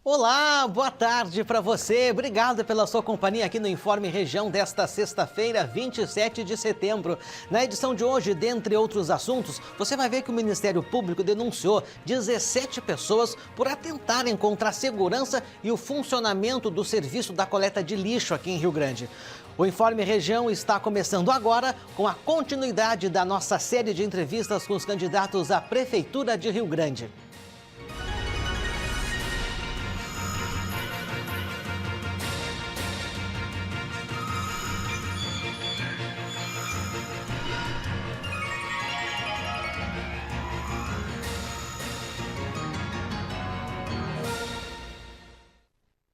Olá, boa tarde para você. Obrigado pela sua companhia aqui no Informe Região desta sexta-feira, 27 de setembro. Na edição de hoje, dentre outros assuntos, você vai ver que o Ministério Público denunciou 17 pessoas por atentarem contra a segurança e o funcionamento do serviço da coleta de lixo aqui em Rio Grande. O Informe Região está começando agora com a continuidade da nossa série de entrevistas com os candidatos à Prefeitura de Rio Grande.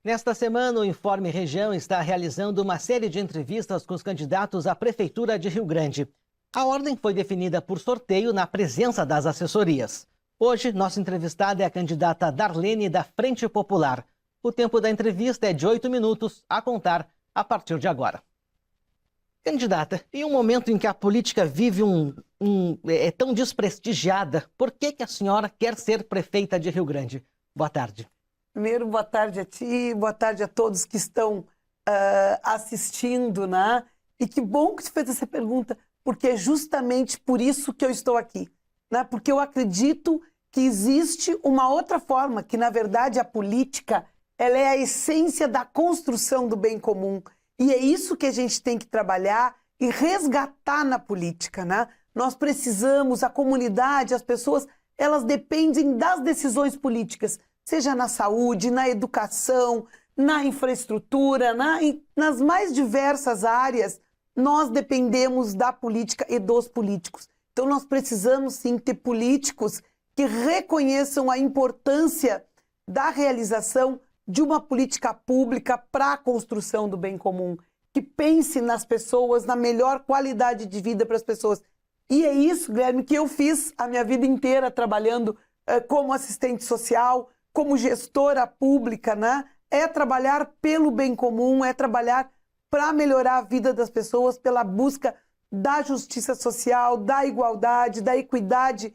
Nesta semana, o Informe Região está realizando uma série de entrevistas com os candidatos à Prefeitura de Rio Grande. A ordem foi definida por sorteio na presença das assessorias. Hoje, nossa entrevistada é a candidata Darlene, da Frente Popular. O tempo da entrevista é de 8 minutos, a contar a partir de agora. Candidata, em um momento em que a política vive é tão desprestigiada, por que a senhora quer ser prefeita de Rio Grande? Boa tarde. Primeiro, boa tarde a ti, boa tarde a todos que estão assistindo, né? E que bom que você fez essa pergunta, porque é justamente por isso que eu estou aqui, né? Porque eu acredito que existe uma outra forma, que na verdade a política, ela é a essência da construção do bem comum. E é isso que a gente tem que trabalhar e resgatar na política, né? Nós precisamos, a comunidade, as pessoas, elas dependem das decisões políticas, seja na saúde, na educação, na infraestrutura, nas mais diversas áreas, nós dependemos da política e dos políticos. Então nós precisamos sim ter políticos que reconheçam a importância da realização de uma política pública para a construção do bem comum, que pense nas pessoas, na melhor qualidade de vida para as pessoas. E é isso, Guilherme, que eu fiz a minha vida inteira trabalhando como assistente social, como gestora pública, né? É trabalhar pelo bem comum, é trabalhar para melhorar a vida das pessoas, pela busca da justiça social, da igualdade, da equidade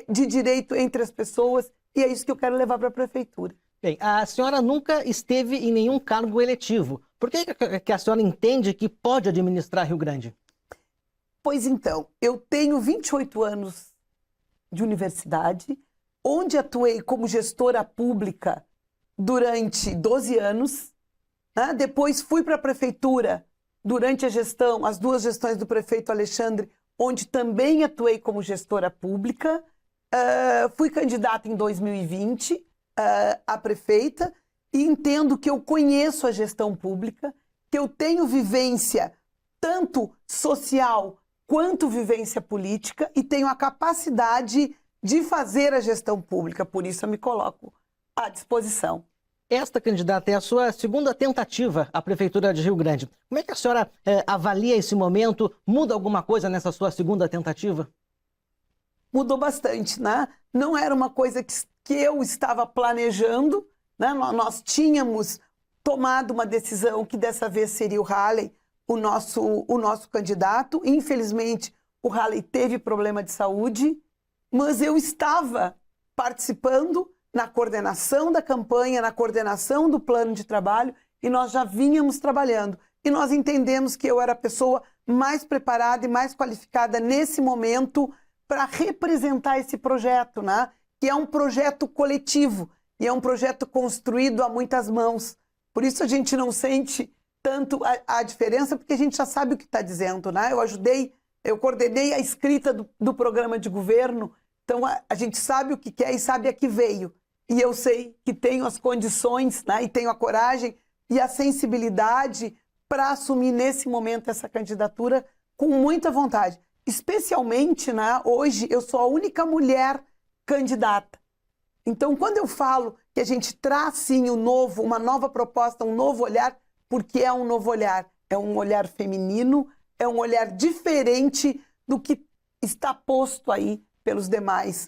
de direito entre as pessoas, e é isso que eu quero levar para a prefeitura. Bem, a senhora nunca esteve em nenhum cargo eletivo. Por que a senhora entende que pode administrar Rio Grande? Pois então, eu tenho 28 anos de universidade, onde atuei como gestora pública durante 12 anos, né? Depois fui para a prefeitura durante a gestão, as duas gestões do prefeito Alexandre, onde também atuei como gestora pública. Fui candidata em 2020 a prefeita e entendo que eu conheço a gestão pública, que eu tenho vivência tanto social quanto vivência política e tenho a capacidade de fazer a gestão pública, por isso eu me coloco à disposição. Esta, candidata, é a sua segunda tentativa à Prefeitura de Rio Grande. Como é que a senhora avalia esse momento? Muda alguma coisa nessa sua segunda tentativa? Mudou bastante, né? Não era uma coisa que eu estava planejando, né? Nós tínhamos tomado uma decisão que dessa vez seria o Halley, o nosso candidato. Infelizmente, o Halley teve problema de saúde, mas eu estava participando na coordenação da campanha, na coordenação do plano de trabalho, e nós já vínhamos trabalhando. E nós entendemos que eu era a pessoa mais preparada e mais qualificada nesse momento para representar esse projeto, né? Que é um projeto coletivo e é um projeto construído a muitas mãos. Por isso a gente não sente tanto a diferença, porque a gente já sabe o que está dizendo, né? Eu coordenei a escrita do programa de governo, então a gente sabe o que quer e sabe a que veio. E eu sei que tenho as condições, né, e tenho a coragem e a sensibilidade para assumir nesse momento essa candidatura com muita vontade. Especialmente, né, hoje eu sou a única mulher candidata. Então, quando eu falo que a gente traz sim uma nova proposta, um novo olhar, porque é um novo olhar. É um olhar feminino, é um olhar diferente do que está posto aí pelos demais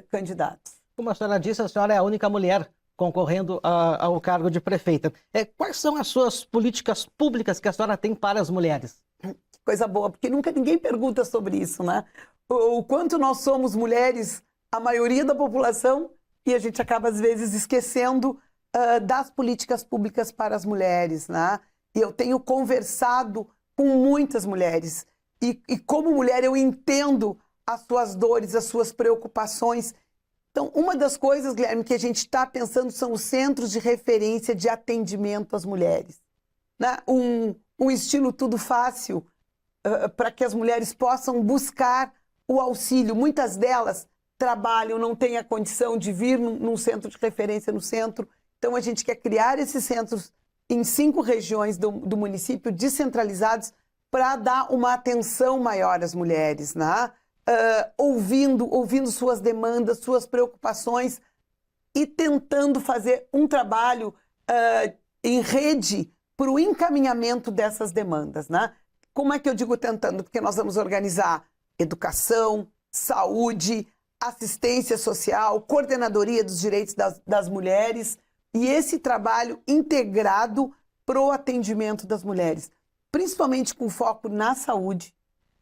candidatos. Como a senhora disse, a senhora é a única mulher concorrendo ao cargo de prefeita. Quais são as suas políticas públicas que a senhora tem para as mulheres? Que coisa boa, porque nunca ninguém pergunta sobre isso, né? O quanto nós somos mulheres, a maioria da população, e a gente acaba às vezes esquecendo das políticas públicas para as mulheres, né? E eu tenho conversado com muitas mulheres. E como mulher eu entendo as suas dores, as suas preocupações. Então, uma das coisas, Guilherme, que a gente está pensando são os centros de referência de atendimento às mulheres. Né? Um estilo tudo fácil para que as mulheres possam buscar o auxílio. Muitas delas trabalham, não têm a condição de vir num centro de referência no centro. Então, a gente quer criar esses centros em 5 regiões do município, descentralizados, para dar uma atenção maior às mulheres, né? Ouvindo suas demandas, suas preocupações e tentando fazer um trabalho em rede para o encaminhamento dessas demandas, né? Como é que eu digo tentando? Porque nós vamos organizar educação, saúde, assistência social, coordenadoria dos direitos das mulheres e esse trabalho integrado para o atendimento das mulheres, principalmente com foco na saúde,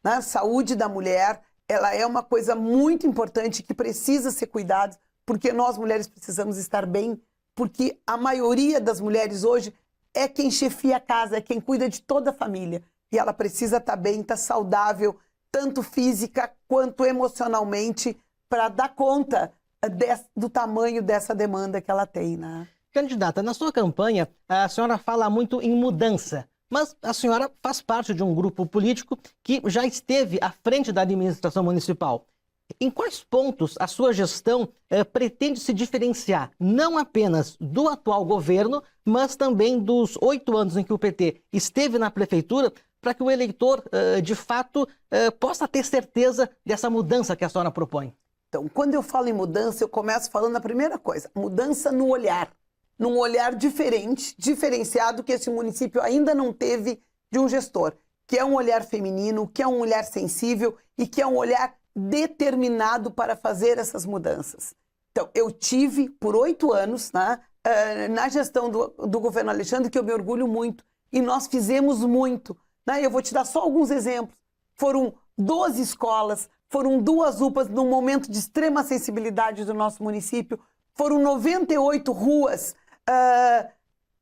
né? Saúde da mulher, ela é uma coisa muito importante que precisa ser cuidada, porque nós mulheres precisamos estar bem, porque a maioria das mulheres hoje é quem chefia a casa, é quem cuida de toda a família, e ela precisa estar bem, estar saudável, tanto física quanto emocionalmente, para dar conta do tamanho dessa demanda que ela tem, né? Candidata, na sua campanha, a senhora fala muito em mudança, mas a senhora faz parte de um grupo político que já esteve à frente da administração municipal. Em quais pontos a sua gestão pretende se diferenciar, não apenas do atual governo, mas também dos 8 anos em que o PT esteve na prefeitura, para que o eleitor, de fato, possa ter certeza dessa mudança que a senhora propõe? Então, quando eu falo em mudança, eu começo falando a primeira coisa, mudança no olhar. Num olhar diferente, diferenciado, que esse município ainda não teve de um gestor, que é um olhar feminino, que é um olhar sensível e que é um olhar determinado para fazer essas mudanças. Então, eu tive por 8 anos, né, na gestão do governo Alexandre, que eu me orgulho muito, e nós fizemos muito. Né? Eu vou te dar só alguns exemplos. Foram 12 escolas, foram 2 UPAs num momento de extrema sensibilidade do nosso município, foram 98 ruas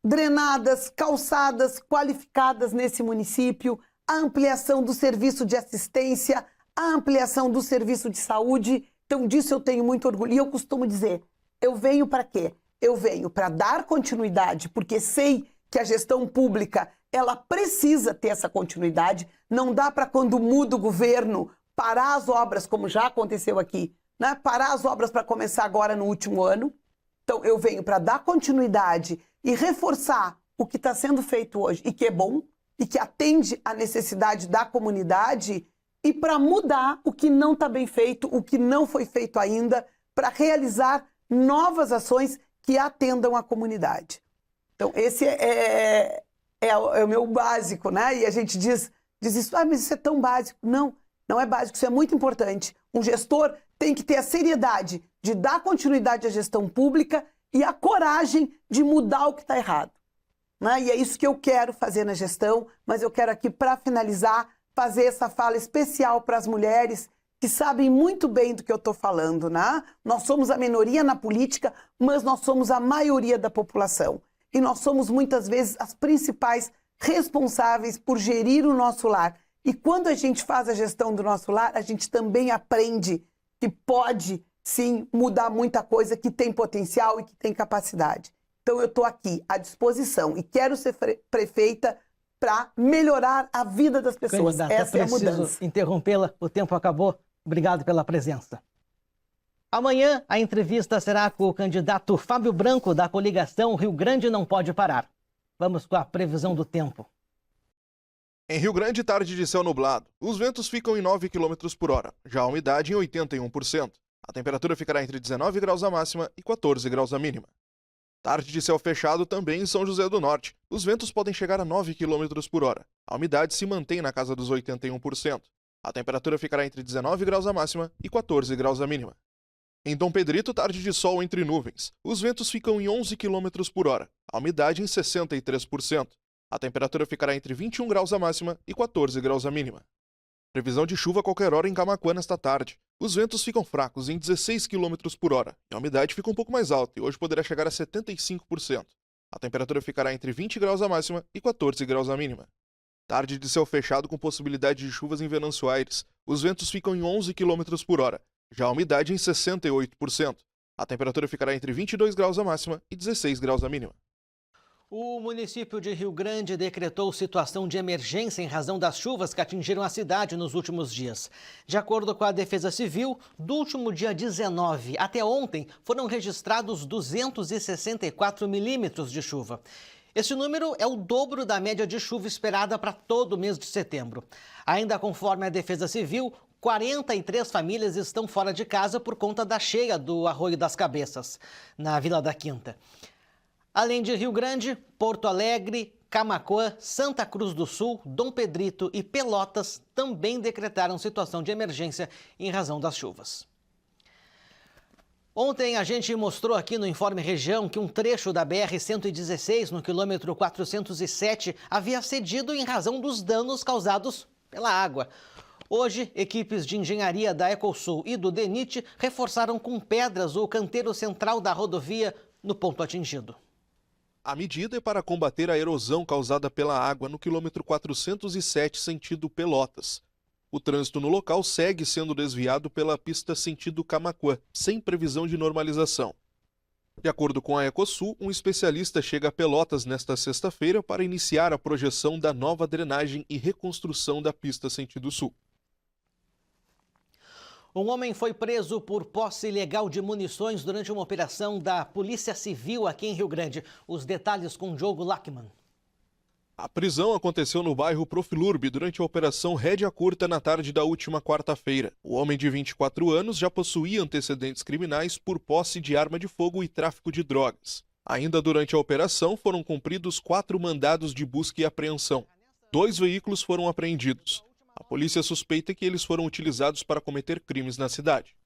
drenadas, calçadas, qualificadas nesse município, a ampliação do serviço de assistência, a ampliação do serviço de saúde. Então, disso eu tenho muito orgulho. E eu costumo dizer, eu venho para quê? Eu venho para dar continuidade, porque sei que a gestão pública, ela precisa ter essa continuidade. Não dá para, quando muda o governo, parar as obras, como já aconteceu aqui, né? Parar as obras para começar agora no último ano. Então, eu venho para dar continuidade e reforçar o que está sendo feito hoje e que é bom e que atende à necessidade da comunidade e para mudar o que não está bem feito, o que não foi feito ainda, para realizar novas ações que atendam a comunidade. Então, esse é o meu básico, né? E a gente diz isso, mas isso é tão básico. Não, não é básico, isso é muito importante. Um gestor tem que ter a seriedade de dar continuidade à gestão pública e a coragem de mudar o que está errado. Né? E é isso que eu quero fazer na gestão, mas eu quero aqui, para finalizar, fazer essa fala especial para as mulheres que sabem muito bem do que eu estou falando. Né? Nós somos a minoria na política, mas nós somos a maioria da população. E nós somos, muitas vezes, as principais responsáveis por gerir o nosso lar. E quando a gente faz a gestão do nosso lar, a gente também aprende que pode, sim, mudar muita coisa, que tem potencial e que tem capacidade. Então, eu estou aqui à disposição e quero ser prefeita para melhorar a vida das pessoas. Candidata, essa é a mudança. Preciso interrompê-la, o tempo acabou. Obrigado pela presença. Amanhã, a entrevista será com o candidato Fábio Branco, da coligação Rio Grande Não Pode Parar. Vamos com a previsão do tempo. Em Rio Grande, tarde de céu nublado. Os ventos ficam em 9 km por hora, já a umidade em 81%. A temperatura ficará entre 19 graus a máxima e 14 graus a mínima. Tarde de céu fechado também em São José do Norte. Os ventos podem chegar a 9 km por hora. A umidade se mantém na casa dos 81%. A temperatura ficará entre 19 graus a máxima e 14 graus a mínima. Em Dom Pedrito, tarde de sol entre nuvens. Os ventos ficam em 11 km por hora. A umidade em 63%. A temperatura ficará entre 21 graus a máxima e 14 graus a mínima. Previsão de chuva a qualquer hora em Camaquã nesta tarde. Os ventos ficam fracos em 16 km por hora e a umidade fica um pouco mais alta e hoje poderá chegar a 75%. A temperatura ficará entre 20 graus a máxima e 14 graus a mínima. Tarde de céu fechado com possibilidade de chuvas em Venâncio Aires. Os ventos ficam em 11 km por hora, já a umidade em 68%. A temperatura ficará entre 22 graus a máxima e 16 graus a mínima. O município de Rio Grande decretou situação de emergência em razão das chuvas que atingiram a cidade nos últimos dias. De acordo com a Defesa Civil, do último dia 19 até ontem foram registrados 264 milímetros de chuva. Esse número é o dobro da média de chuva esperada para todo o mês de setembro. Ainda conforme a Defesa Civil, 43 famílias estão fora de casa por conta da cheia do Arroio das Cabeças, na Vila da Quinta. Além de Rio Grande, Porto Alegre, Camaquã, Santa Cruz do Sul, Dom Pedrito e Pelotas também decretaram situação de emergência em razão das chuvas. Ontem a gente mostrou aqui no Informe Região que um trecho da BR-116, no quilômetro 407, havia cedido em razão dos danos causados pela água. Hoje, equipes de engenharia da Ecosul e do DENIT reforçaram com pedras o canteiro central da rodovia no ponto atingido. A medida é para combater a erosão causada pela água no quilômetro 407, sentido Pelotas. O trânsito no local segue sendo desviado pela pista sentido Camaquã, sem previsão de normalização. De acordo com a Ecosul, um especialista chega a Pelotas nesta sexta-feira para iniciar a projeção da nova drenagem e reconstrução da pista sentido sul. Um homem foi preso por posse ilegal de munições durante uma operação da Polícia Civil aqui em Rio Grande. Os detalhes com Diogo Lachmann. A prisão aconteceu no bairro Profilurbe durante a operação Rédea Curta na tarde da última quarta-feira. O homem de 24 anos já possuía antecedentes criminais por posse de arma de fogo e tráfico de drogas. Ainda durante a operação foram cumpridos 4 mandados de busca e apreensão. 2 veículos foram apreendidos. A polícia suspeita que eles foram utilizados para cometer crimes na cidade.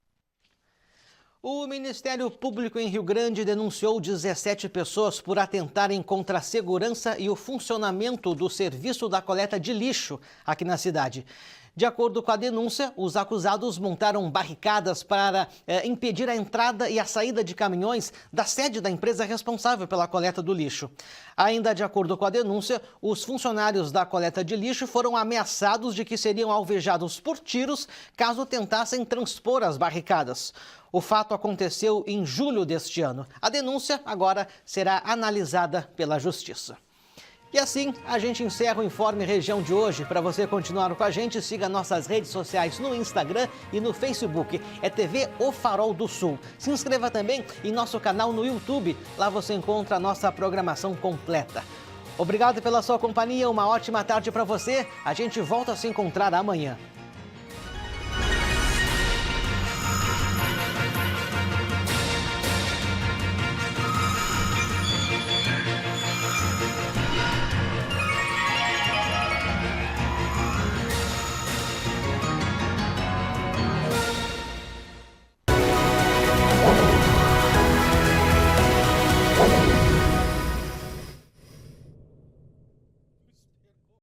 O Ministério Público em Rio Grande denunciou 17 pessoas por atentarem contra a segurança e o funcionamento do serviço da coleta de lixo aqui na cidade. De acordo com a denúncia, os acusados montaram barricadas para impedir a entrada e a saída de caminhões da sede da empresa responsável pela coleta do lixo. Ainda de acordo com a denúncia, os funcionários da coleta de lixo foram ameaçados de que seriam alvejados por tiros caso tentassem transpor as barricadas. O fato aconteceu em julho deste ano. A denúncia agora será analisada pela Justiça. E assim, a gente encerra o Informe Região de hoje. Para você continuar com a gente, siga nossas redes sociais no Instagram e no Facebook. É TV O Farol do Sul. Se inscreva também em nosso canal no YouTube. Lá você encontra a nossa programação completa. Obrigado pela sua companhia, uma ótima tarde para você. A gente volta a se encontrar amanhã.